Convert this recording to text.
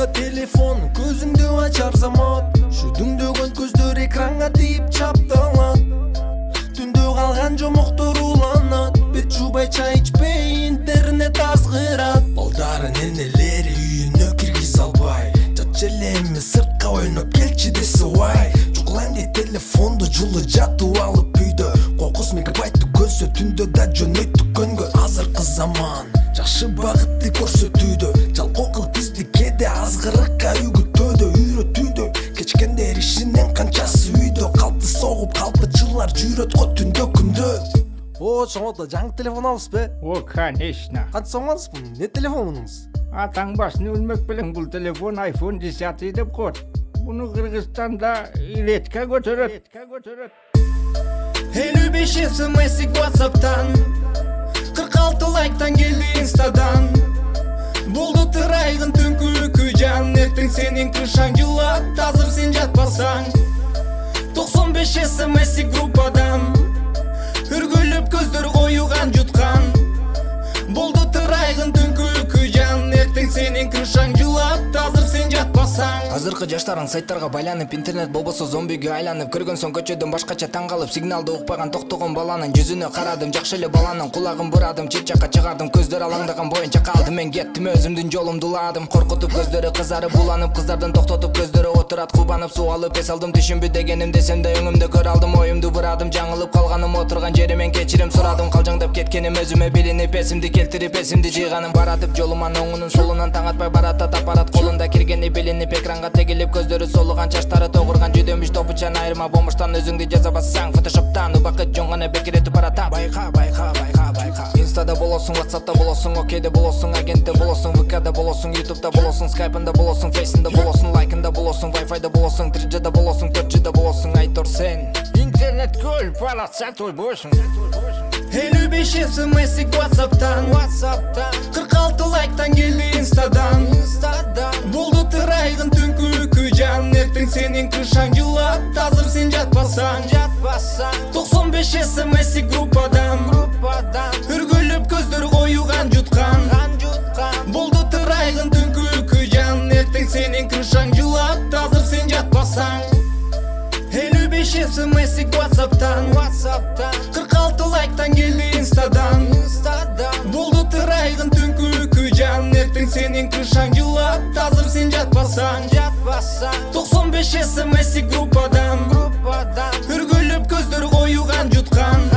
Колуңда телефон, көзүңдү ачар замат, шүдүңдөгөн көздөр экранга тийип чапталат. Түндө калган жомоктор уланат, бет жубай чай ичпей интернет азгырат. Балдары ненелери үйүнө киргизе албай, жатчы эми сыртка ойноп келчи десе вай. Жуклайм дейт телефонду жулу жатып алып үйдө, 9 мегабайтты көзсө түндө да жөнөйт дүкөнгө. Азыркы заман жакшы багытты көрсөтүүдө, жалкоо кыл бизди кээде азгырыкка үгүттөөдө, үйрөтүүдө. Кечкендер ишинен канчасы үйдө калпты согуп, калпычылар жүйрөткө түндө күндө. О, чоңото жаңы телефон алыпсыз бе? О, конечно. Канча сом алыпсыз? Не телефон мунуңуз? Атаң башын өлмөк белең, бул телефон iPhone 10 деп коет. Буну Кыргызстанда ретке көтөрөт. 55 смс WhatsApp'tan, 46 лайктан келди Insta'дан. Болду тырайгын түнкү жан, эртең сенин крышаң жылат, азыр сен жатпасаң. 95 смс группадан, үргүлүп көздөр коюган жуткан. Болду тырайгын түнкү жан, эртең сенин крышаң жылат, азыр сен жатпасаң. Азыркы жаштарың сайттарга байланып, интернет болбосо зомбиге айланып, көргөн соң көчөдөн башкача таң калып, сигналды укпаган токтогон баланын жүзүнө карадым, жакшы эле баланын кулагын бурадым, чет жакка чыгардым, көздөр алаңдаган боюнча калдым, мен кеттим, өзүмдүн жолумду уладым. Коркутуп көздөрү кызарып буланып, кыздардын токтотуп көздөрү отурат кубанып, суу алып эс алдым, түшүнбү дегеним десем да өңүмдө көрө алдым, оюмду бурадым, жаңылып калганым отурган жеримен кечирим сурадым, калжаңдап кеткеним өзүмө билинип, эсимди келтирип, эсимди жыйганым баратып, жолуман оңунун солунан таң атпай баратат, аппарат колунда киргени билинип, экранга тегилип, көздөрү солуган, чачтары тогурган, жүдөмүш топучан, айырма болмуштан өзүңдү жаза бассаң, фотошоптан убакыт жоңгона бекиретип баратам. Байка инстада болосуң, WhatsApp'та болосуң, окейде болосуң, агентте болосуң, ВК'да болосуң, ютубта болосуң, скайпында болосуң, фейсинда болосуң, лайкында болосуң, вайфайда болосуң, 3G'да болосуң, 4G'да болосуң, айтор сен Интернет көл палатса той болсун. 55 смс WhatsApp'tan, 46 лайктан келди Insta'дан. Болду тырайгын түнкү жан, эртең сенин крышаң жылат, азыр сен жатпасаң. 95 смс группадан, үргүлүп көздөр коюган жуткан. Болду тырайгын түнкү жан, эртең сенин крышаң жылат, азыр сен жатпасаң. 55 смс WhatsApp'tan, 46 лайктан келди Insta'дан. Болду тырайгын түнкү жан, эртең сенин крышаң жылат, азыр сен жатпасаң. 95 смс группадан, үргүлүп көздөр коюган жуткан.